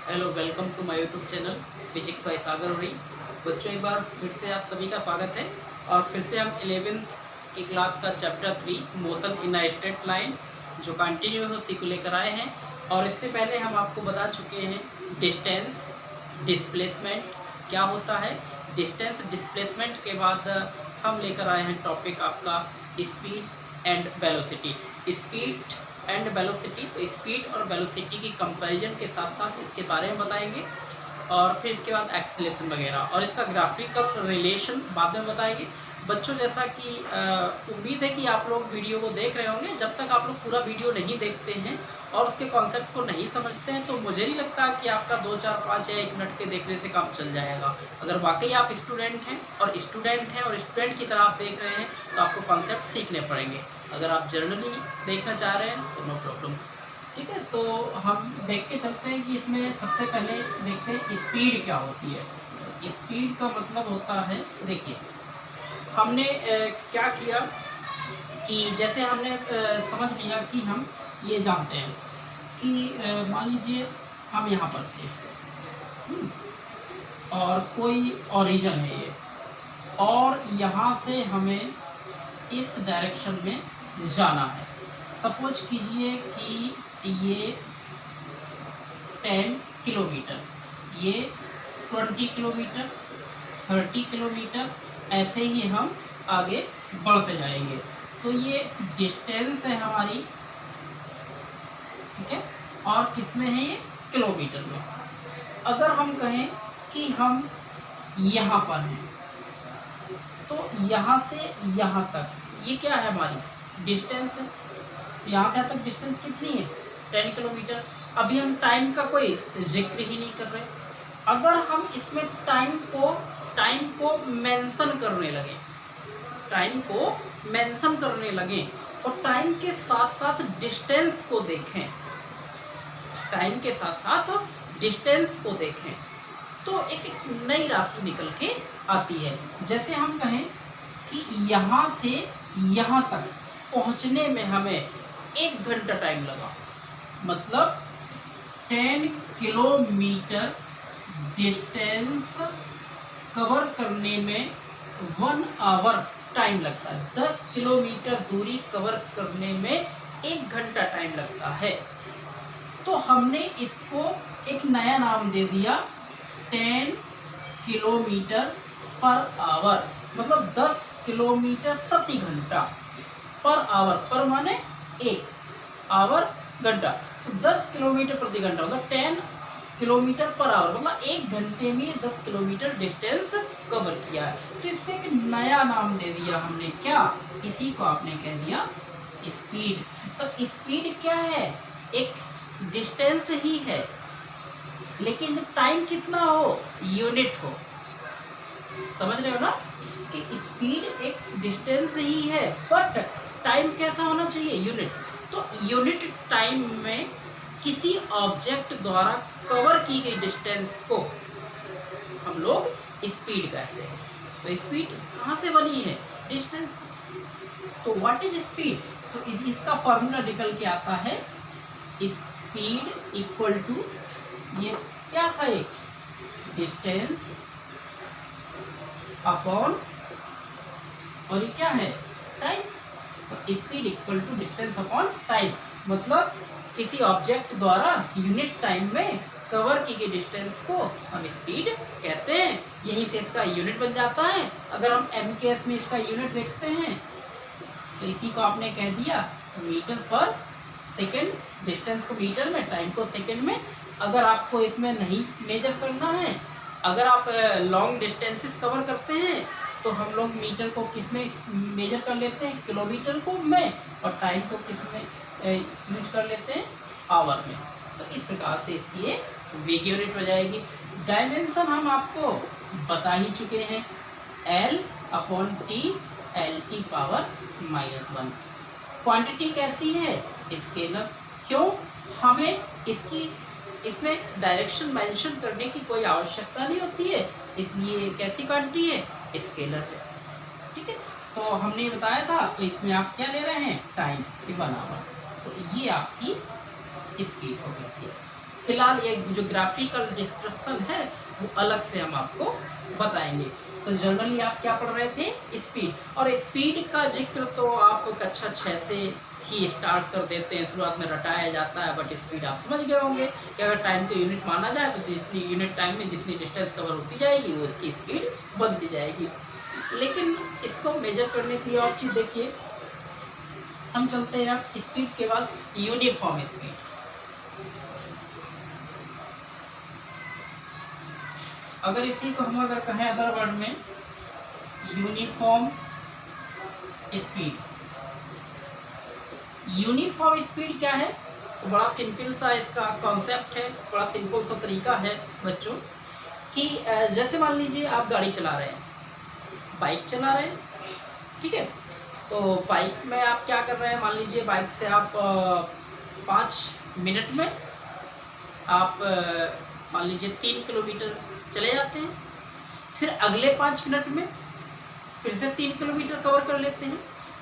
Hello, welcome to my YouTube channel physics by Sagar Udi. बच्चों, एक बार फिर से आप सभी का स्वागत है। और फिर से हम 11th की क्लास का chapter 3 motion in a straight line जो कंटिन्यू है उसी को लेकर आए हैं। और इससे पहले हम आपको बता चुके हैं डिस्टेंस डिस्प्लेसमेंट क्या होता है। डिस्टेंस डिस्प्लेसमेंट के बाद हम लेकर आए हैं टॉपिक आपका speed and velocity. Speed and velocity, तो स्पीड और वेलोसिटी की कंपैरिजन के साथ साथ इसके बारे में बताएंगे। और फिर इसके बाद एक्सेलेरेशन वगैरह और इसका ग्राफिकल रिलेशन बाद में बताएंगे। बच्चों, जैसा कि उम्मीद है कि आप लोग वीडियो को देख रहे होंगे। जब तक आप लोग पूरा वीडियो नहीं देखते हैं और उसके कॉन्सेप्ट को नहीं समझते हैं तो मुझे नहीं लगता कि आपका 2, 4, 5 या 1 मिनट के देखने से काम चल जाएगा। अगर वाकई आप स्टूडेंट हैं और स्टूडेंट की तरह आप देख रहे हैं तो आपको कॉन्सेप्ट सीखने पड़ेंगे। अगर आप जर्नली देखना चाह रहे हैं तो नो प्रॉब्लम। ठीक है, तो हम देख के चलते हैं कि इसमें सबसे पहले देखते हैं स्पीड क्या होती है। स्पीड का मतलब होता है, देखिए हमने क्या किया कि जैसे हमने समझ लिया कि हम ये जानते हैं कि मान लीजिए हम यहाँ पर थे और कोई ओरिजिन है ये, और यहाँ से हमें इस डायरेक्शन में जाना है। सपोज कीजिए कि ये 10 किलोमीटर, ये 20 किलोमीटर, 30 किलोमीटर, ऐसे ही हम आगे बढ़ते जाएंगे। तो ये डिस्टेंस है हमारी, ठीक है। और किसमें है ये? किलोमीटर में। अगर हम कहें कि हम यहाँ पर हैं तो यहाँ से यहाँ तक ये क्या है? हमारी डिस्टेंस है। यहाँ से यहाँ तक डिस्टेंस कितनी है? 10 किलोमीटर। अभी हम टाइम का कोई जिक्र ही नहीं कर रहे। अगर हम इसमें टाइम को मेंशन करने लगे और टाइम के साथ साथ डिस्टेंस को देखें, तो एक नई राशि निकल के आती है। जैसे हम कहें कि यहाँ से यहाँ तक पहुँचने में हमें 1 घंटा टाइम लगा, मतलब 10 किलोमीटर डिस्टेंस कवर करने में 1 आवर टाइम लगता है। 10 किलोमीटर दूरी कवर करने में 1 घंटा टाइम लगता है। तो हमने इसको एक नया नाम दे दिया, 10 किलोमीटर पर आवर, मतलब 10 किलोमीटर प्रति घंटा। पर आवर, पर माने 1 आवर घंटा, तो 10 किलोमीटर प्रति घंटा मतलब 10 किलोमीटर पर आवर, मतलब 1 घंटे में 10 किलोमीटर डिस्टेंस कवर किया है। तो इसको एक नया नाम दे दिया हमने, क्या? इसी को आपने कह दिया स्पीड। तो स्पीड क्या है? एक डिस्टेंस ही है, लेकिन जब टाइम कितना हो? यूनिट हो। समझ रहे हो ना कि स्पीड एक डिस्टेंस ही है, बट टाइम कैसा होना चाहिए? यूनिट। तो यूनिट टाइम में किसी ऑब्जेक्ट द्वारा कवर की गई डिस्टेंस को हम लोग स्पीड कहते हैं। तो स्पीड कहाँ से बनी है? डिस्टेंस। तो व्हाट इज स्पीड? तो इसका फॉर्मूला निकल के आता है, स्पीड इक्वल टू, ये क्या था? एक डिस्टेंस अपॉन, और ये क्या है? टाइम। तो speed equal to distance upon time, मतलब किसी ऑब्जेक्ट द्वारा यूनिट टाइम में कवर की गई डिस्टेंस को हम स्पीड कहते हैं। यहीं से इसका यूनिट बन जाता है। अगर हम एमकेएस में इसका यूनिट देखते हैं तो इसी को आपने कह दिया मीटर पर सेकेंड। डिस्टेंस को मीटर में, टाइम को सेकेंड में। अगर आपको इसमें नहीं मेजर करना है, अगर आप लॉन्ग डिस्टेंसेस कवर करते हैं तो हम लोग मीटर को किस में मेजर कर लेते हैं? किलोमीटर को में। और टाइम को किस में यूज कर लेते हैं? आवर में। तो इस प्रकार से इसकी वीक यूनिट हो जाएगी। डायमेंशन हम आपको बता ही चुके हैं, L/T, LT पावर -1। क्वांटिटी कैसी है? स्केलर। क्यों? हमें इसमें डायरेक्शन मेंशन करने की कोई आवश्यकता नहीं होती है, इसलिए कैसी क्वांटिटी है? स्केलर है। ठीक है, तो हमने बताया था। तो इसमें आप क्या ले रहे हैं? टाइम के बराबर। तो ये आपकी स्पीड हो गई थी। फिलहाल ये जो ग्राफिकल डिस्क्रिप्शन है वो अलग से हम आपको बताएंगे। तो जनरली आप क्या पढ़ रहे थे, स्पीड, और स्पीड का जिक्र तो आप कक्षा 6 से ही स्टार्ट कर देते हैं, शुरुआत में रटाया जाता है, बट स्पीड आप समझ गए होंगे कि अगर टाइम को यूनिट माना जाए तो जितनी यूनिट टाइम में जितनी डिस्टेंस कवर होती जाएगी वो इसकी स्पीड बनती जाएगी। लेकिन इसको मेजर करने की और चीज़ देखिए, हम चलते हैं स्पीड के बाद यूनिफॉर्म स्पीड। अगर इसी को हम अगर कहें अदर वर्ड में यूनिफॉर्म स्पीड, यूनिफॉर्म स्पीड क्या है, तो बड़ा सिंपल सा इसका कॉन्सेप्ट है, बड़ा सिंपल सा तरीका है बच्चों कि जैसे मान लीजिए आप गाड़ी चला रहे हैं, बाइक चला रहे हैं, ठीक है, तो बाइक में आप क्या कर रहे हैं, मान लीजिए बाइक से आप 5 मिनट में आप मान लीजिए 3 किलोमीटर चले जाते हैं, फिर अगले 5 मिनट में फिर से 3 किलोमीटर कवर कर लेते हैं,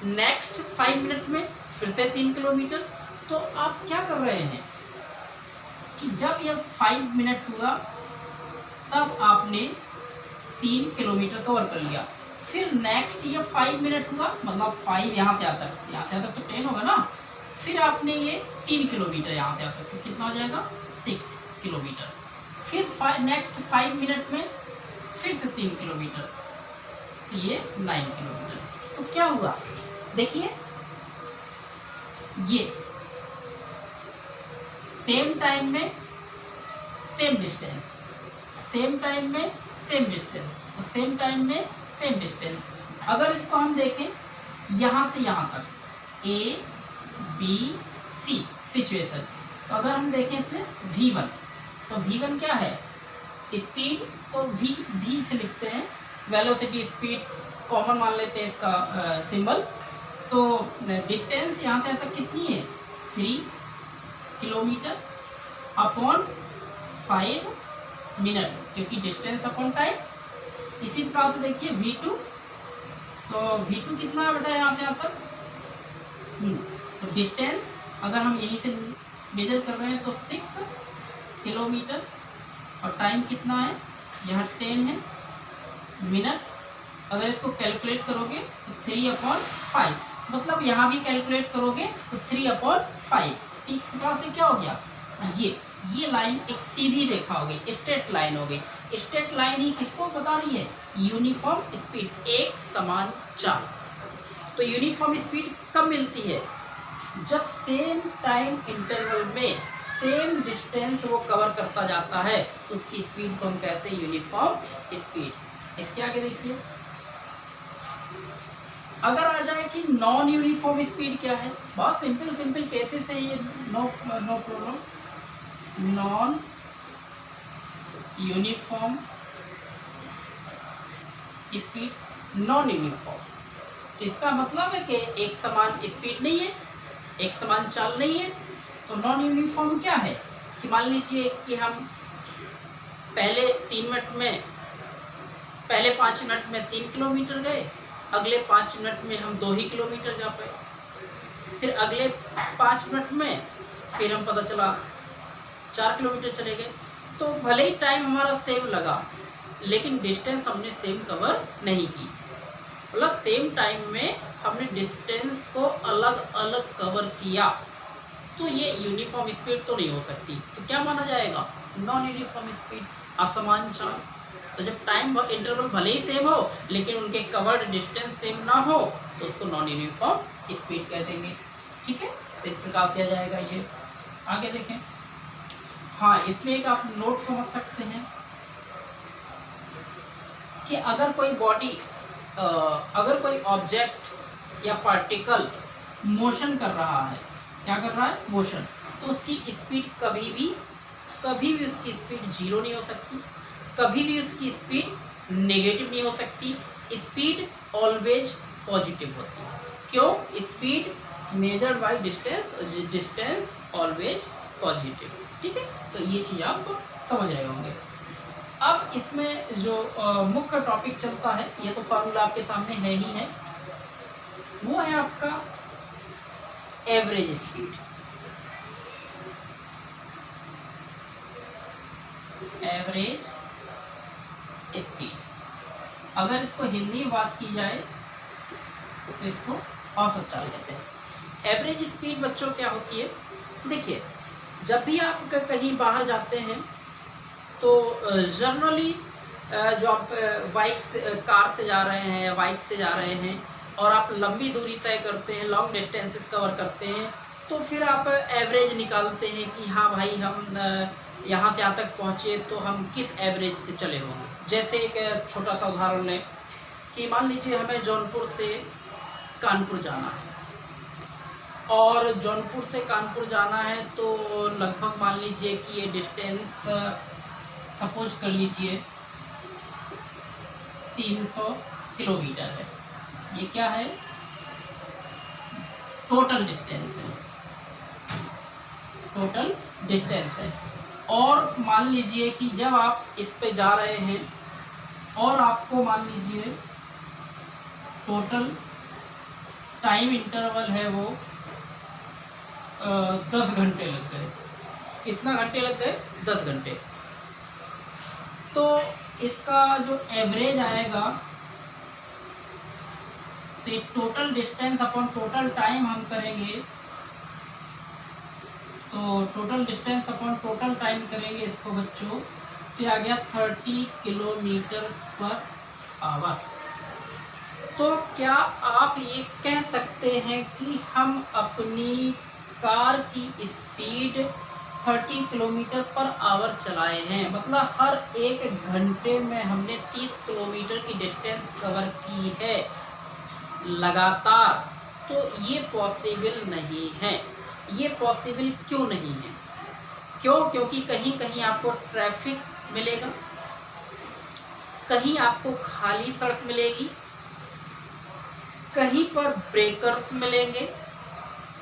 नेक्स्ट 5 मिनट में फिर से 3 किलोमीटर। तो आप क्या कर रहे हैं कि जब यह 5 मिनट हुआ तब आपने 3 किलोमीटर कवर कर लिया, फिर नेक्स्ट ये 5 मिनट हुआ, मतलब 5 यहाँ से आ सकते तो 10 होगा ना, फिर आपने ये 3 किलोमीटर यहाँ से आ सकते, कितना हो जाएगा 6 किलोमीटर, फिर नेक्स्ट 5 मिनट में फिर से 3 किलोमीटर, तो ये 9 किलोमीटर। तो क्या हुआ देखिए, ये सेम टाइम में सेम डिस्टेंस, सेम टाइम में सेम डिस्टेंस, तो सेम टाइम में सेम डिस्टेंस। अगर इसको हम देखें यहाँ से यहाँ तक A B C सिचुएशन, तो अगर हम देखें इसमें V1, तो V1 क्या है, स्पीड, तो V से लिखते हैं, वेलोसिटी स्पीड कॉमन मान लेते हैं इसका सिंबल। तो डिस्टेंस यहाँ से यहाँ तक कितनी है 3 किलोमीटर अपॉन 5 मिनट, क्योंकि डिस्टेंस अपॉन टाइम। इसी प्रकार से देखिए V2, तो V2 कितना है बेटा यहाँ से यहाँ तक, तो डिस्टेंस अगर हम यहीं से मेजर कर रहे हैं तो 6 किलोमीटर, और टाइम कितना है यहाँ 10 है मिनट। अगर इसको कैलकुलेट करोगे तो 3/5, मतलब यहाँ भी कैलकुलेट करोगे तो 3/5। ठीक प्रकार से क्या हो गया, ये लाइन एक सीधी रेखा हो गई, स्ट्रेट लाइन हो गई। स्ट्रेट लाइन ही किसको बता रही है, यूनिफॉर्म स्पीड, एक समान चाल। तो यूनिफॉर्म स्पीड कब मिलती है, जब सेम टाइम इंटरवल में सेम डिस्टेंस वो कवर करता जाता है, तो उसकी स्पीड को हम कहते हैं यूनिफॉर्म स्पीड। इसके आगे देखिए, अगर आ जाए कि नॉन यूनिफॉर्म स्पीड क्या है, बहुत सिंपल केसेस है ये, no problem. Non uniform speed, non uniform, इसका मतलब है कि एक समान स्पीड नहीं है, एक समान चाल नहीं है। तो नॉन यूनिफॉर्म क्या है कि मान लीजिए कि हम पहले 5 मिनट में 3 किलोमीटर गए, अगले 5 मिनट में हम 2 ही किलोमीटर जा पाए, फिर अगले 5 मिनट में फिर हम पता चला 4 किलोमीटर चले गए। तो भले ही टाइम हमारा सेम लगा, लेकिन डिस्टेंस हमने सेम कवर नहीं की, मतलब सेम टाइम में हमने डिस्टेंस को अलग अलग कवर किया, तो ये यूनिफॉर्म स्पीड तो नहीं हो सकती। तो क्या माना जाएगा, नॉन यूनिफॉर्म स्पीड, असमान चाल। तो जब टाइम इंटरवल भले ही सेम हो लेकिन उनके कवर्ड डिस्टेंस सेम ना हो, तो उसको नॉन यूनिफॉर्म स्पीड कह देंगे। ठीक है, तो इस प्रकार से आ जाएगा ये। आगे देखें, हाँ, इसमें एक आप नोट समझ सकते हैं कि अगर कोई बॉडी, अगर कोई ऑब्जेक्ट या पार्टिकल मोशन कर रहा है, क्या कर रहा है, मोशन, तो उसकी स्पीड कभी भी उसकी स्पीड 0 नहीं हो सकती, कभी भी उसकी स्पीड नेगेटिव नहीं हो सकती। स्पीड ऑलवेज पॉजिटिव होती है। क्यों, speed measured by distance always positive. ठीक है, तो ये चीज़ आप समझ रहे होंगे। अब इसमें जो मुख्य टॉपिक चलता है, ये तो फार्मूला आपके सामने है ही है, वो है आपका एवरेज स्पीड। Average speed. अगर इसको हिंदी में बात की जाए तो इसको औसत चाल कहते हैं। एवरेज स्पीड बच्चों क्या होती है, देखिए जब भी आप कहीं बाहर जाते हैं तो जनरली जो आप बाइक से कार से जा रहे हैं या बाइक से जा रहे हैं और आप लंबी दूरी तय करते हैं, लॉन्ग डिस्टेंसेस कवर करते हैं, तो फिर आप एवरेज निकालते हैं कि हाँ भाई हम यहाँ से यहाँ तक पहुँचे तो हम किस एवरेज से चले होंगे। जैसे एक छोटा सा उदाहरण है कि मान लीजिए हमें जौनपुर से कानपुर जाना है, और जौनपुर से कानपुर जाना है तो लगभग मान लीजिए कि ये डिस्टेंस सपोज कर लीजिए 300 किलोमीटर है। ये क्या है, टोटल डिस्टेंस है, टोटल डिस्टेंस है। और मान लीजिए कि जब आप इस पे जा रहे हैं और आपको मान लीजिए टोटल टाइम इंटरवल है वो 10 घंटे लग गए। कितना घंटे लग गए, 10 घंटे। तो इसका जो एवरेज आएगा तो total distance upon total time हम करेंगे, तो total distance upon total time करेंगे इसको बच्चों, तो आ गया 30 किलोमीटर पर आवर। तो क्या आप ये कह सकते हैं कि हम अपनी कार की स्पीड 30 किलोमीटर पर आवर चलाए हैं, मतलब हर एक घंटे में हमने 30 किलोमीटर की डिस्टेंस कवर की है लगातार? तो ये पॉसिबल नहीं है। ये पॉसिबल क्यों नहीं है? क्यों? क्योंकि कहीं कहीं आपको ट्रैफिक मिलेगा, कहीं आपको खाली सड़क मिलेगी, कहीं पर ब्रेकर्स मिलेंगे,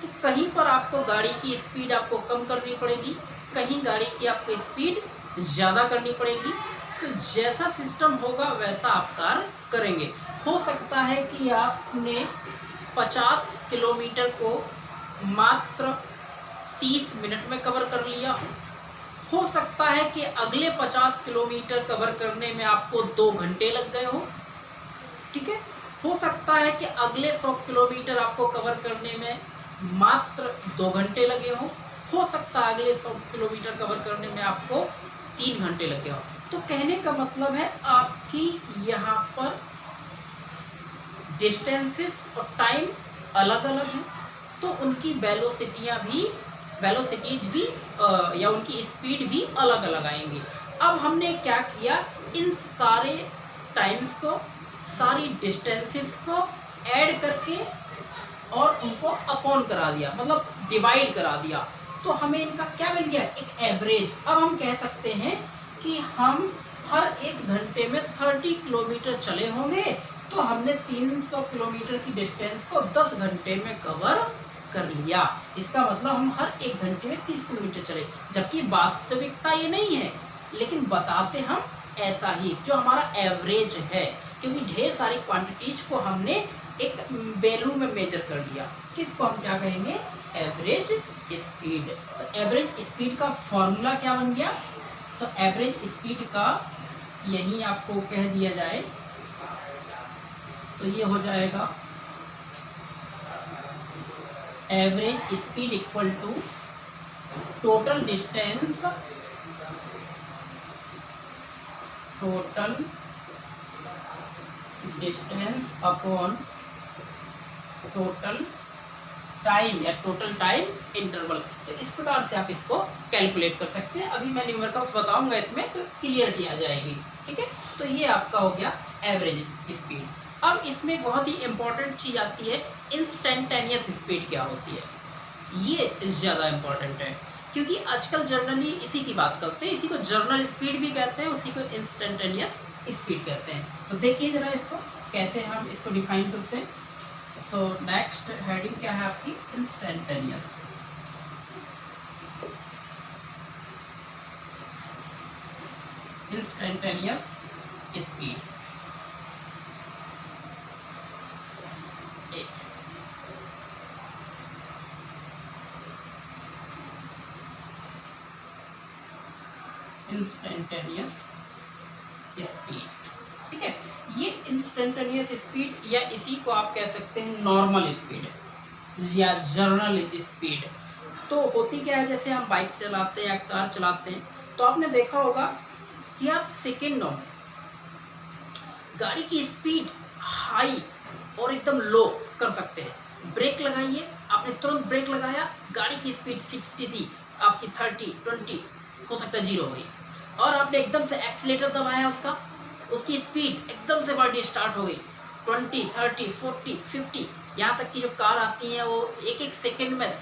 तो कहीं पर आपको गाड़ी की स्पीड आपको कम करनी पड़ेगी, कहीं गाड़ी की आपको स्पीड ज़्यादा करनी पड़ेगी। तो जैसा सिस्टम होगा वैसा आप कार्य करेंगे। हो सकता है कि आपने 50 किलोमीटर को मात्र 30 मिनट में कवर कर लिया। हो सकता है कि अगले 50 किलोमीटर कवर करने में आपको 2 घंटे लग गए हो, ठीक है। हो सकता है कि अगले 100 किलोमीटर आपको कवर करने में मात्र 2 घंटे लगे हो। हो सकता है अगले 100 किलोमीटर कवर करने में आपको 3 घंटे लगे हो। तो कहने का मतलब है आपकी यहाँ पर डिस्टेंसेस और टाइम अलग अलग हैं, तो उनकी वेलोसिटीज भी या उनकी स्पीड भी अलग अलग आएंगी। अब हमने क्या किया, इन सारे टाइम्स को, सारी डिस्टेंसेस को ऐड करके और उनको अपॉन करा दिया, मतलब डिवाइड करा दिया, तो हमें इनका क्या मिल गया, एक एवरेज। अब हम कह सकते हैं कि हम हर एक घंटे में 30 किलोमीटर चले होंगे, तो हमने 300 किलोमीटर की डिस्टेंस को 10 घंटे में कवर कर लिया। इसका मतलब हम हर एक घंटे में 30 किलोमीटर चले, जबकि वास्तविकता ये नहीं है, लेकिन बताते हम ऐसा ही, जो हमारा एवरेज है, क्योंकि ढेर सारी क्वांटिटीज को हमने एक वैल्यू में मेजर कर दिया, किसको हम क्या कहेंगे, एवरेज स्पीड। तो एवरेज स्पीड का फॉर्मूला क्या बन गया, तो एवरेज स्पीड का यही आपको कह दिया जाए तो ये हो जाएगा average speed equal to total distance upon total time या टोटल टाइम इंटरवल। तो इस प्रकार से आप इसको कैलकुलेट कर सकते हैं। अभी मैं न्यूमेरिकल्स बताऊंगा इसमें, तो क्लियरिटी आ जाएगी, ठीक है। तो ये आपका हो गया एवरेज स्पीड। अब इसमें बहुत ही इंपॉर्टेंट चीज़ आती है, इंस्टेंटेनियस स्पीड क्या होती है। ये ज़्यादा इंपॉर्टेंट है, क्योंकि आजकल जनरली इसी की बात करते हैं, इसी को जर्नल स्पीड भी कहते हैं, उसी को इंस्टेंटेनियस स्पीड कहते हैं। तो देखिए ज़रा इसको कैसे हम इसको डिफाइन करते हैं। तो नेक्स्ट हेडिंग क्या है आपकी, instantaneous. Instantaneous speed x. Instantaneous speed. ठीक है, ये इंस्टेंटेनियस स्पीड या इसी को आप कह सकते हैं नॉर्मल स्पीड या जर्नल स्पीड। तो होती क्या है, जैसे हम बाइक चलाते हैं या कार चलाते हैं तो आपने देखा होगा कि आप सेकेंडों में गाड़ी की स्पीड हाई और एकदम लो कर सकते हैं। ब्रेक लगाइए, आपने तुरंत ब्रेक लगाया, गाड़ी की स्पीड 60 थी, आपकी 30 20 हो सकता है 0 हुई, और आपने एकदम से एक्सीलेटर दबाया उसकी स्पीड एकदम से बढ़नी स्टार्ट हो गई 20 30 40 50, यहाँ तक की जो कार आती हैं वो एक एक सेकेंड में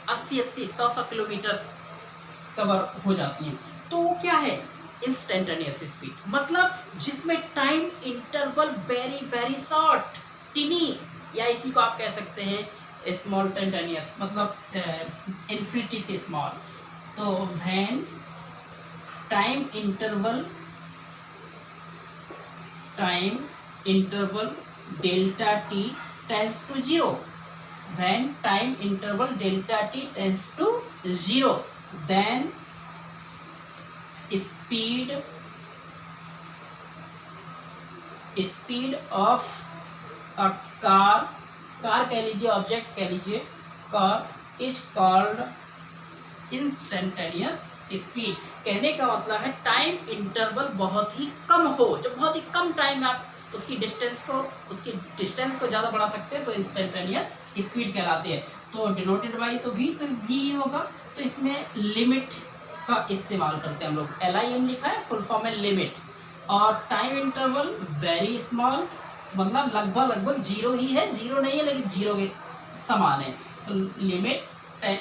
80 100 किलोमीटर कवर हो जाती हैं। तो वो क्या है, इंस्टेंटेनियस स्पीड, मतलब जिसमें time interval very very short टिनी, या इसी को आप कह सकते हैं स्मॉल टेंटेनियस, मतलब इन्फिनिटी से स्मॉल। तो when time interval delta T tends to 0, when time interval delta t tends to 0, then speed of a car कह लीजिए, ऑब्जेक्ट कह लीजिए, car is called instantaneous speed. कहने का मतलब है टाइम इंटरवल बहुत ही कम हो, जो बहुत ही कम टाइम में आप उसकी डिस्टेंस को ज़्यादा बढ़ा सकते हैं तो इंस्टेंटेनियस स्पीड कहलाती है। तो डिनोटेड बाई तो भी होगा, तो इसमें लिमिट का इस्तेमाल करते हैं हम लोग, LIM लिखा है, फुल फॉर्म है लिमिट, और टाइम इंटरवल वेरी स्मॉल, मतलब लगभग 0 ही है, 0 नहीं है लेकिन 0 के समान है। तो limit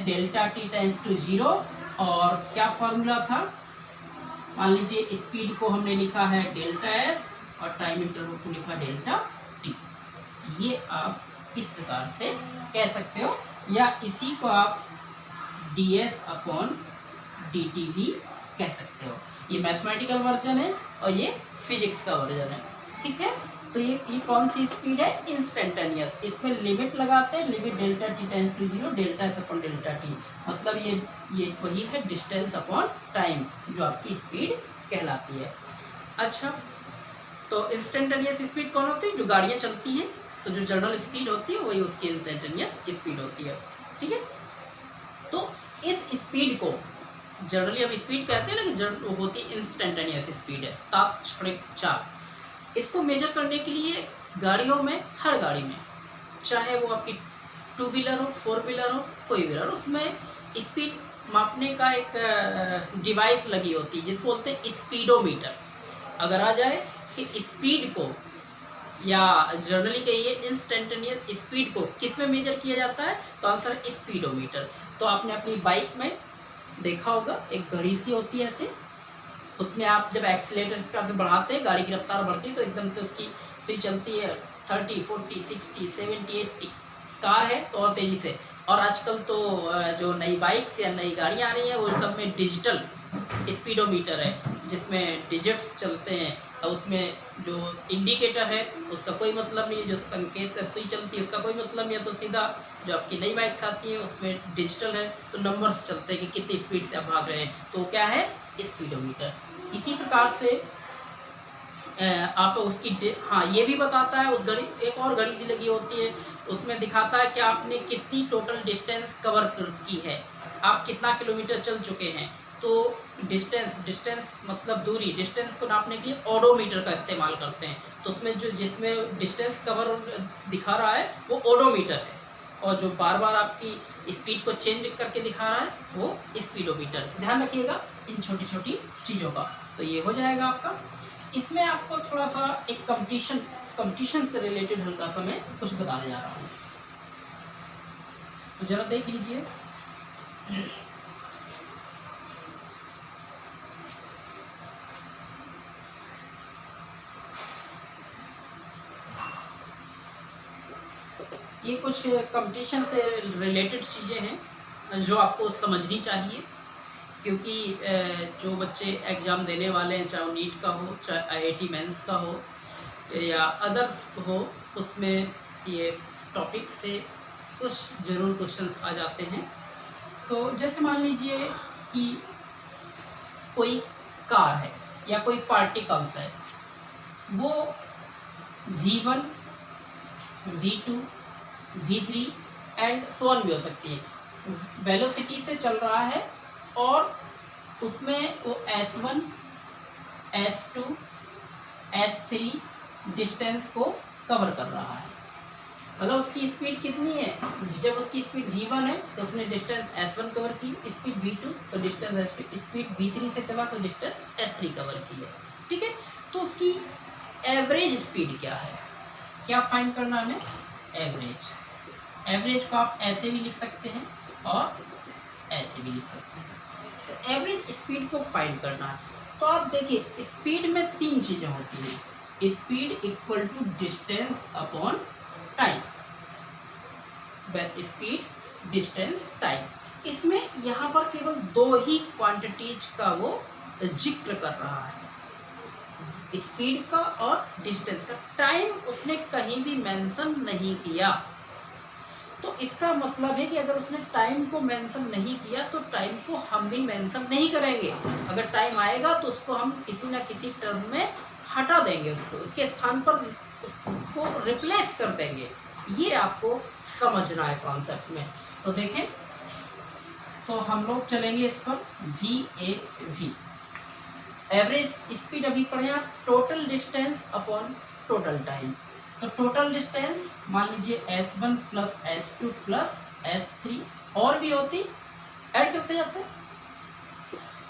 delta T tends to 0, और क्या फॉर्मूला था, मान लीजिए स्पीड को हमने लिखा है डेल्टा एस और टाइम इंटरवल को लिखा डेल्टा टी। ये आप इस प्रकार से कह सकते हो, या इसी को आप ds/dt भी कह सकते हो। ये मैथमेटिकल वर्जन है और ये फिजिक्स का वर्जन है। ठीक है, तो ये कौन सी स्पीड है, इंस्टेंटेनियस। इसमें लिमिट लगाते हैं, limit delta T tends to 0, delta S upon delta T, मतलब ये वही है डिस्टेंस अपॉन टाइम जो आपकी स्पीड कहलाती है। अच्छा, तो इंस्टेंटेनियस स्पीड कौन होती है, जो गाड़ियाँ चलती हैं, तो जो जनरल स्पीड होती है वही उसकी इंस्टेंटेनियस स्पीड होती है। ठीक है, तो इस स्पीड को जनरली हम स्पीड कहते हैं, लेकिन होती इंस्टेंटेनियस स्पीड है, तात्क्षणिक चाल। इसको मेजर करने के लिए गाड़ियों में, हर गाड़ी में, चाहे वो आपकी 2 व्हीलर हो, 4 व्हीलर हो, कोई व्हीलर, उसमें स्पीड मापने का एक डिवाइस लगी होती है जिसको बोलते हैं स्पीडोमीटर। अगर आ जाए कि स्पीड को, या जनरली कहिए इंस्टेंटेनियस स्पीड को किस में मेजर किया जाता है, तो आंसर है स्पीडोमीटर। तो आपने अपनी बाइक में देखा होगा, एक घड़ी सी होती है ऐसे, उसमें आप जब एक्सीलेटर इस प्रकार से बढ़ाते हैं, गाड़ी की रफ्तार बढ़ती है तो एकदम से उसकी सुई चलती है 30 40 60 70 80, कार है तो और तेज़ी से। और आजकल तो जो नई बाइक्स या नई गाड़ियाँ आ रही हैं वो सब में डिजिटल स्पीडोमीटर है, जिसमें डिजिट्स चलते हैं, और उसमें जो इंडिकेटर है उसका कोई मतलब नहीं है, जो संकेत सुई चलती है उसका कोई मतलब नहीं है, तो सीधा जो आपकी नई बाइक्स आती हैं उसमें डिजिटल है, तो नंबर्स चलते हैं कि कितनी स्पीड से आप भाग रहे हैं, तो क्या है, स्पीडोमीटर। इसी प्रकार से आप उसकी, हाँ, ये भी बताता है, उस घड़ी एक और घड़ी सी लगी होती है, उसमें दिखाता है कि आपने कितनी टोटल डिस्टेंस कवर की है, आप कितना किलोमीटर चल चुके हैं। तो डिस्टेंस मतलब दूरी, डिस्टेंस को नापने के लिए ओडोमीटर का इस्तेमाल करते हैं, तो उसमें जिसमें डिस्टेंस कवर दिखा रहा है वो ओडोमीटर है, और जो बार बार आपकी स्पीड को चेंज करके दिखा रहा है वो स्पीडोमीटर। ध्यान रखिएगा इन छोटी छोटी चीज़ों का। तो ये हो जाएगा आपका। इसमें आपको थोड़ा सा एक कंपटीशन से रिलेटेड हल्का सा मैं कुछ बताने जा रहा हूँ, तो जरा देख लीजिए। ये कुछ कंपटीशन से रिलेटेड चीज़ें हैं जो आपको समझनी चाहिए, क्योंकि जो बच्चे एग्ज़ाम देने वाले हैं, चाहे नीट का हो, चाहे IIT मेंस का हो या अदर्स हो, उसमें ये टॉपिक से कुछ ज़रूर क्वेश्चंस आ जाते हैं। तो जैसे मान लीजिए कि कोई कार है या कोई पार्टिकल्स है, वो v1, v2, v3 and so on भी हो सकती है, वेलोसिटी से चल रहा है और उसमें वो s1, s2, s3 डिस्टेंस को कवर कर रहा है। मतलब उसकी स्पीड कितनी है, जब उसकी स्पीड v1 है तो उसने डिस्टेंस s1 कवर की, स्पीड v2 तो डिस्टेंस s2, स्पीड v3 से चला तो डिस्टेंस s3 कवर की है। ठीक है, तो उसकी एवरेज स्पीड क्या है, क्या फाइंड करना हमें, एवरेज। एवरेज को आप ऐसे भी लिख सकते हैं और ऐसे भी लिख सकते हैं। तो एवरेज स्पीड को फाइंड करना है। तो आप देखिए स्पीड में तीन चीजें होती हैं, speed equal to distance upon time, speed distance time. इसमें यहाँ पर केवल दो ही क्वांटिटीज का वो जिक्र कर रहा है, स्पीड का और डिस्टेंस का। टाइम उसने कहीं भी मेंशन नहीं किया। तो इसका मतलब है कि अगर उसने टाइम को मेंशन नहीं किया तो टाइम को हम भी मेंशन नहीं करेंगे। अगर टाइम आएगा तो उसको हम किसी ना किसी टर्म में हटा देंगे, उसके स्थान पर उसको रिप्लेस कर देंगे। ये आपको समझना है कॉन्सेप्ट में। तो देखें, तो हम लोग चलेंगे इस पर VAV, एवरेज स्पीड अभी पढ़े आप, total distance upon total time. तो टोटल डिस्टेंस मान लीजिए S1 plus S2 plus S3 और भी होती, ऐड करते जाते,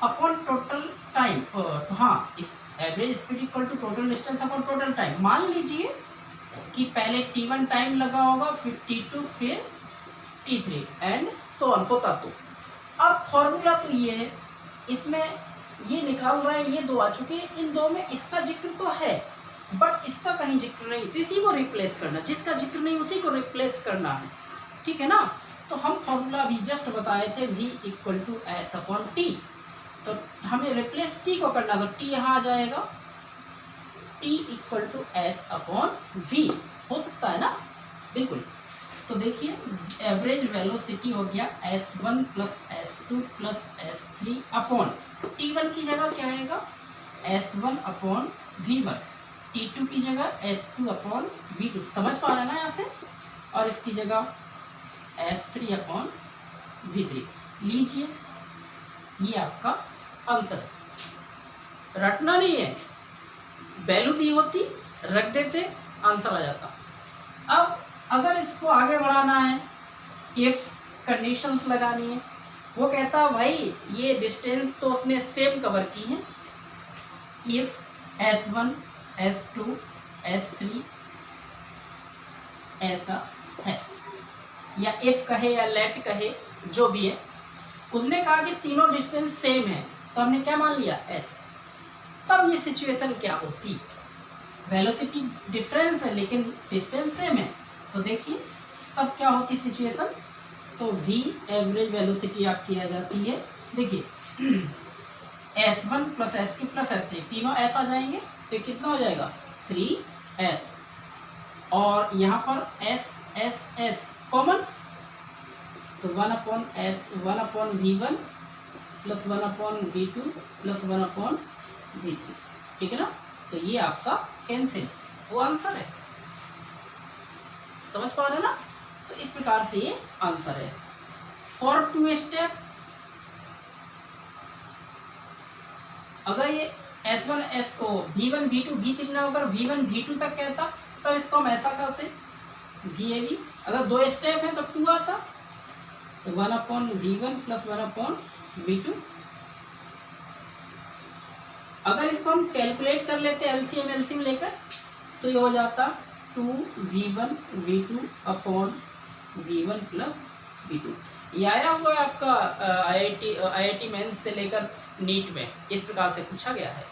अपॉन टोटल टाइम। तो हाँ, इस average speed equal to total distance upon total time. मान लीजिए कि पहले T1 टाइम लगा होगा, फिर T2, फिर T3 एंड सो ऑन होता। तो अब फॉर्मूला तो ये है, इसमें ये निकाल रहा है, ये दो आ चुके हैं, इन दो में इसका जिक्र तो है बट इसका कहीं जिक्र नहीं, तो इसी को रिप्लेस करना, जिसका जिक्र नहीं उसी को रिप्लेस करना है। ठीक है ना। तो हम फॉर्मूला अभी जस्ट बताए थे V equal to S upon T, तो हमें रिप्लेस T को करना, तो T यहाँ आ जाएगा, T equal to S upon V हो सकता है ना, बिल्कुल। तो देखिए एवरेज वेलोसिटी हो गया S1 plus S2 plus S3 upon T1 की जगह क्या आएगा, S1 अपॉन V1, T2 की जगह S2 अपॉन V2, समझ पा रहे हैं ना यहाँ से, और इसकी जगह S3 अपॉन V3 लीजिए। ये आपका आंसर है, रटना नहीं है, वैल्यू दी होती रख देते, आंसर आ जाता। अब अगर इसको आगे बढ़ाना है, इफ कंडीशंस लगानी है, वो कहता है भाई ये डिस्टेंस तो उसने सेम कवर की है, इफ S1 S2 S3 ऐसा है, या इफ कहे या लेट कहे, जो भी है, उसने कहा कि तीनों डिस्टेंस सेम है, तो हमने क्या मान लिया, S। तब ये सिचुएशन क्या होती, वेलोसिटी डिफरेंस है लेकिन डिस्टेंस सेम है, तो देखिए तब क्या होती सिचुएशन। तो V एवरेज वेलोसिटी आपकी आ जाती है, देखिए S1 plus S2 plus S3 तीनों S आ जाएंगे, तो कितना हो जाएगा 3S, और यहाँ पर S कॉमन, तो 1/S 1/V1 plus 1/V2 plus 1/V3, ठीक है ना। तो ये आपका कैंसिल, वो आंसर है, समझ पा रहे ना। तो इस प्रकार से ये आंसर है। फॉर टू स्टेप, अगर ये S1 S2 V1 V2 V3 ना होकर V1 V2 तक कहता, तब इसको हम ऐसा करते VAV। अगर दो स्टेप है तो 2 आता, तो 1/V1 प्लस 1/V2। अगर इसको हम कैलकुलेट कर लेते एलसीएम लेकर, तो ये हो जाता 2V1 V2 upon V1 plus V2। ये आया हुआ है आपका IIT मेंस से लेकर नीट में, इस प्रकार से पूछा गया है,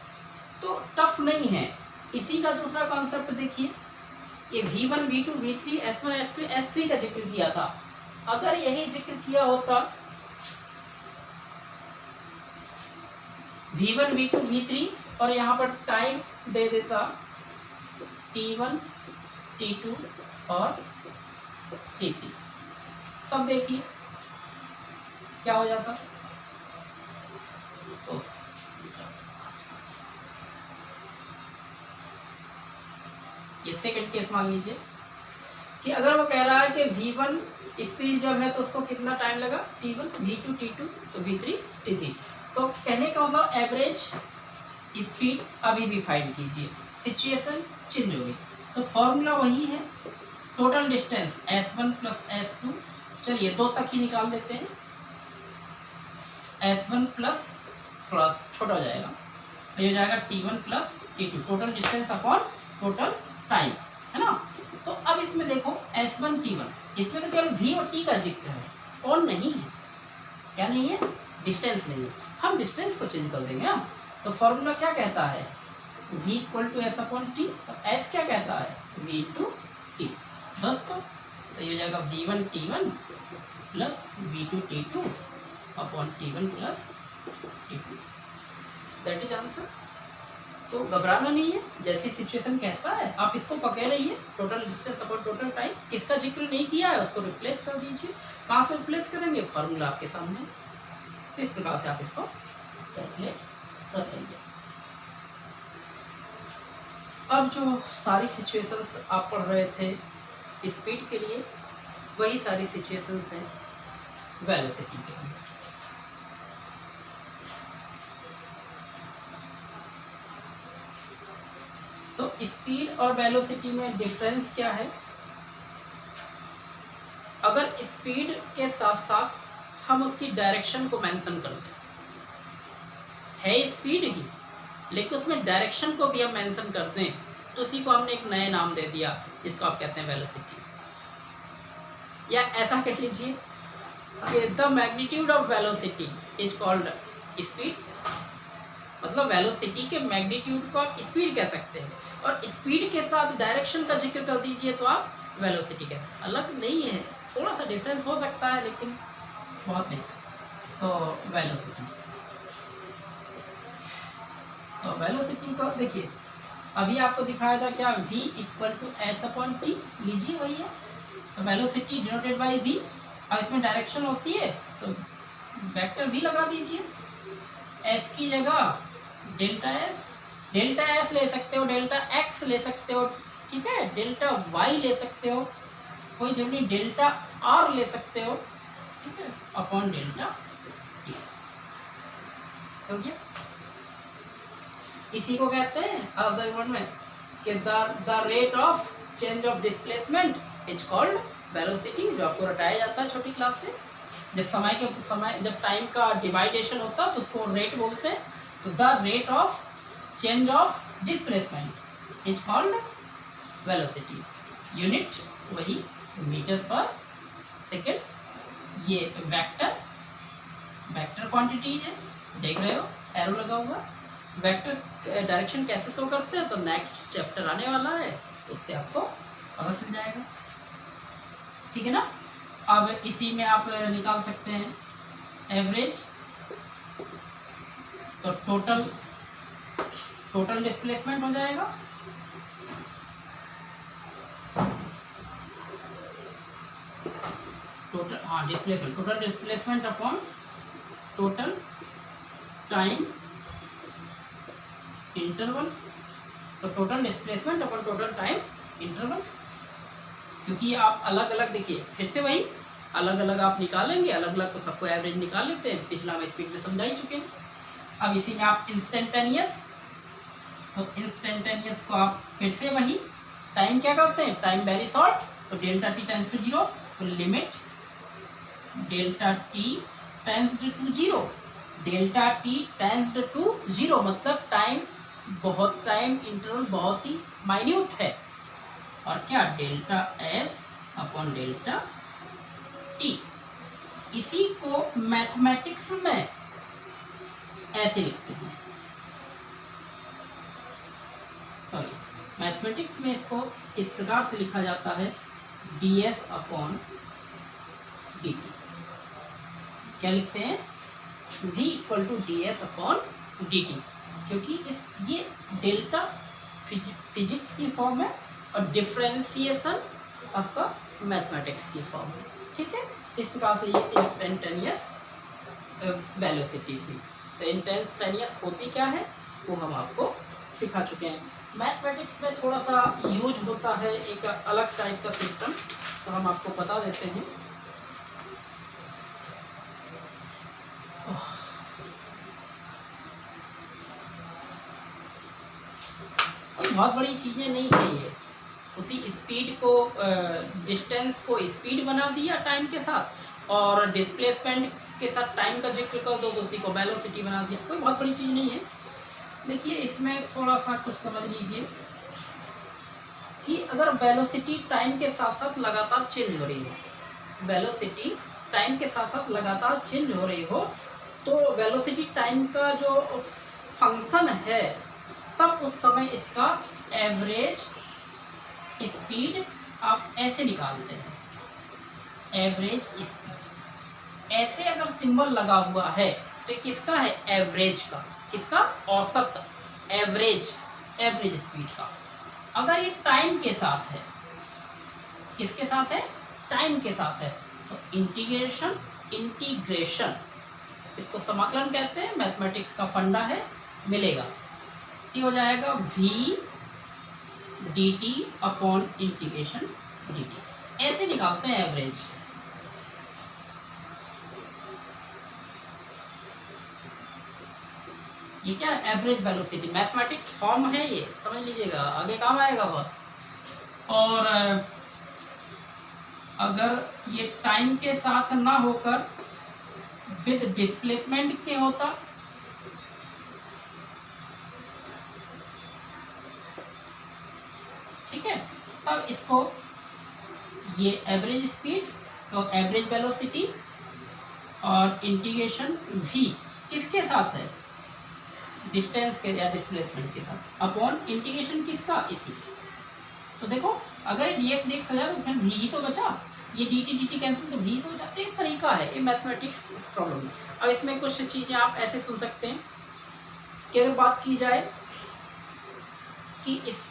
तो टफ नहीं है। इसी का दूसरा कॉन्सेप्ट देखिए, ये V1 V2 V3 S1 S2 S3 का जिक्र किया था। अगर यही जिक्र किया होता V1 V2 V3 और यहाँ पर टाइम दे देता T1 T2 और T3, तब देखिए क्या हो जाता। सेकंड केस मान लीजिए कि अगर वो कह रहा है कि v1 स्पीड जब है तो उसको कितना टाइम लगा t1, v2 t2, तो v3 t3। तो कहने का मतलब एवरेज स्पीड अभी भी फाइंड कीजिए, सिचुएशन चेंज होगी। तो फॉर्मूला वही है, total distance s1 plus s2, चलिए 2 तक ही निकाल देते हैं, s1 प्लस थोड़ा छोटा हो जाएगा, तो ये हो जाएगा t1 plus t2, total distance upon total time, है ना। तो अब इसमें देखो s1 t1, इसमें तो केवल v और t का जिक्र है और नहीं है, क्या नहीं है, डिस्टेंस नहीं है। हम डिस्टेंस को चेंज कर देंगे ना, तो फॉर्मूला क्या कहता है, v equal to S upon T, और s क्या कहता है, v इंटू टी। दोस्तों तो ये हो जाएगा v1 t1 plus v2 t2 upon t1 plus t2, that is answer. तो घबराना नहीं है, जैसी सिचुएशन कहता है आप इसको पकड़े रहिए, total distance upon total time, किसका जिक्र नहीं किया है उसको रिप्लेस कर दीजिए। कहाँ से रिप्लेस करेंगे, फार्मूला आपके सामने, इस प्रकार से आप इसको कैलकुलेट कर लेंगे। अब जो सारी सिचुएशंस आप पढ़ रहे थे स्पीड के लिए, वही सारी सिचुएशंस हैं वेलोसिटी के लिए। तो स्पीड और वेलोसिटी में डिफरेंस क्या है, अगर स्पीड के साथ साथ हम उसकी डायरेक्शन को मेंशन करते हैं, है स्पीड ही लेकिन उसमें डायरेक्शन को भी हम मेंशन करते हैं, तो उसी को हमने एक नया नाम दे दिया जिसको आप कहते हैं वेलोसिटी। या ऐसा कह लीजिए कि the magnitude of velocity is called speed, मतलब वेलोसिटी के मैग्नीट्यूड को आप स्पीड कह सकते हैं, और स्पीड के साथ डायरेक्शन का जिक्र कर दीजिए तो आप वेलोसिटी कहते हैं। अलग नहीं है, थोड़ा सा डिफरेंस हो सकता है लेकिन बहुत नहीं। तो वेलोसिटी को देखिए, अभी आपको दिखाया था क्या, v equal to S upon T, लीजिए वही है। तो वेलोसिटी डिनोटेड बाई v, अब इसमें डायरेक्शन होती है तो वेक्टर v लगा दीजिए, s की जगह डेल्टा एस ले सकते हो, डेल्टा एक्स ले सकते हो, ठीक है, डेल्टा वाई ले सकते हो, कोई जरूरी डेल्टा आर ले सकते हो, ठीक है, अपॉन डेल्टा टी, हो गया। इसी को कहते हैं अदर वर्ड में कि the rate of change of displacement is called velocity, जो आपको रटाया जाता है छोटी क्लास से। जब टाइम का डिवाइडेशन होता है तो उसको रेट बोलते हैं। तो the rate of change of displacement is called velocity, unit वही मीटर पर सेकेंड। ये वेक्टर क्वांटिटीज है, देख रहे हो एरो लगा हुआ। वेक्टर डायरेक्शन कैसे शो करते हैं तो नेक्स्ट चैप्टर आने वाला है, उससे आपको पता चल जाएगा, ठीक है ना। अब इसी में आप निकाल सकते हैं एवरेज, तो टोटल डिस्प्लेसमेंट हो जाएगा, total displacement upon total time interval. तो total displacement upon total time interval, क्योंकि आप अलग अलग देखिए, फिर से वही अलग अलग आप निकालेंगे, अलग अलग तो सबको एवरेज निकाल लेते हैं, पिछला हम स्पीड में समझा ही चुके हैं। अब इसी में आप इंस्टेंटेनियस, तो इंस्टेंटेनियस को आप फिर से वही टाइम क्या करते हैं, टाइम वेरी शॉर्ट, तो delta T tends to zero, तो limit delta T tends to zero, delta T tends to zero मतलब टाइम इंटरवल बहुत ही माइन्यूट है, और क्या delta S upon delta T. इसी को मैथमेटिक्स में ऐसे लिखते हैं, मैथमेटिक्स में इसको इस प्रकार से लिखा जाता है, D S upon D T. क्या लिखते हैं, v equal to D S upon D T, क्योंकि ये डेल्टा फिजिक्स की फॉर्म है और डिफरेंशिएशन आपका मैथमेटिक्स की फॉर्म है, ठीक है। इस प्रकार से ये इंस्टेंटेनियस वेलोसिटी थी। तो इंस्टेंटेनियस होती क्या है वो हम आपको सिखा चुके हैं। मैथमेटिक्स में थोड़ा सा यूज होता है एक अलग टाइप का सिस्टम, तो हम आपको बता देते हैं। कोई बहुत बड़ी चीज़ें नहीं है ये, उसी स्पीड को डिस्टेंस को स्पीड बना दिया टाइम के साथ, और डिस्प्लेसमेंट के साथ टाइम का जिक्र कर दो तो उसी को वेलोसिटी बना दिया। कोई बहुत बड़ी चीज़ नहीं है। देखिए इसमें थोड़ा सा कुछ समझ लीजिए कि अगर वेलोसिटी टाइम के साथ साथ लगातार चेंज हो रही हो, वेलोसिटी टाइम के साथ साथ लगातार चेंज हो रही हो, तो वेलोसिटी टाइम का जो फंक्शन है, तब उस समय इसका एवरेज स्पीड आप ऐसे निकालते हैं, एवरेज स्पीड। ऐसे अगर सिंबल लगा हुआ है तो ये किसका है? एवरेज का। किसका? औसत, एवरेज, एवरेज स्पीड का। अगर ये टाइम के साथ है, किसके साथ है? टाइम के साथ है, तो इंटीग्रेशन, इंटीग्रेशन इसको समाकलन कहते हैं, मैथमेटिक्स का फंडा है, मिलेगा। ये हो जाएगा v dt upon integration dt। ऐसे निकालते हैं एवरेज। ये क्या? एवरेज वेलोसिटी, मैथमेटिक्स फॉर्म है ये, समझ लीजिएगा, आगे काम आएगा बहुत। और अगर ये टाइम के साथ ना होकर विद डिस्प्लेसमेंट के होता, ठीक है, तब इसको ये एवरेज स्पीड तो एवरेज वेलोसिटी और इंटीग्रेशन v किसके साथ है? डिस्टेंस के या डिस्प्लेसमेंट के साथ, अपॉन इंटीग्रेशन किसका? इसी। तो देखो अगर dx dx हो जाए तो फिर v ही तो बचा, ये dt dt कैंसिल तो v ही तो बचा। तो एक तरीका है ये मैथमेटिक्स प्रॉब्लम में। अब इसमें कुछ चीज़ें आप ऐसे सुन सकते हैं कि अगर बात की जाए कि इस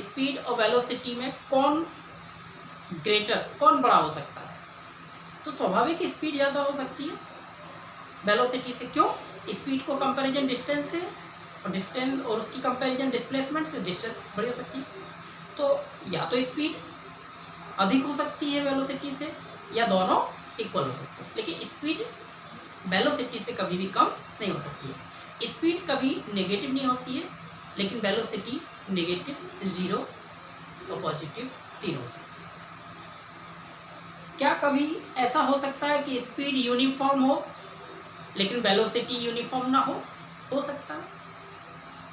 स्पीड और वेलोसिटी में कौन ग्रेटर, कौन बड़ा हो सकता है, तो स्वाभाविक स्पीड ज़्यादा हो सकती है वेलोसिटी से। क्यों? स्पीड को कंपैरिजन डिस्टेंस से, और डिस्टेंस और उसकी कंपैरिजन डिस्प्लेसमेंट से डिस्टेंस बड़ी हो सकती है। तो या तो स्पीड अधिक हो सकती है वेलोसिटी से, या दोनों इक्वल हो सकते हैं, लेकिन स्पीड वेलोसिटी से कभी भी कम नहीं हो सकती है। स्पीड कभी नेगेटिव नहीं होती है, लेकिन वेलोसिटी नेगेटिव, 0 और पॉजिटिव तीनों। क्या कभी ऐसा हो सकता है कि स्पीड यूनिफॉर्म हो लेकिन वेलोसिटी यूनिफॉर्म ना हो? हो सकता है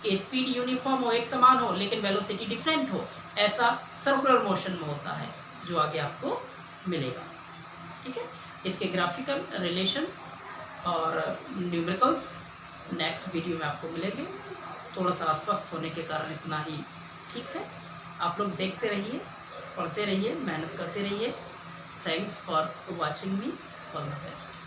कि स्पीड यूनिफॉर्म हो, एक समान हो, लेकिन वेलोसिटी डिफरेंट हो। ऐसा सर्कुलर मोशन में होता है, जो आगे आपको मिलेगा। ठीक है, इसके ग्राफिकल रिलेशन और न्यूमेरिकल्स नेक्स्ट वीडियो में आपको मिलेंगे। थोड़ा सा अस्वस्थ होने के कारण इतना ही ठीक है। आप लोग देखते रहिए, पढ़ते रहिए, मेहनत करते रहिए। Thanks for watching me, all the best.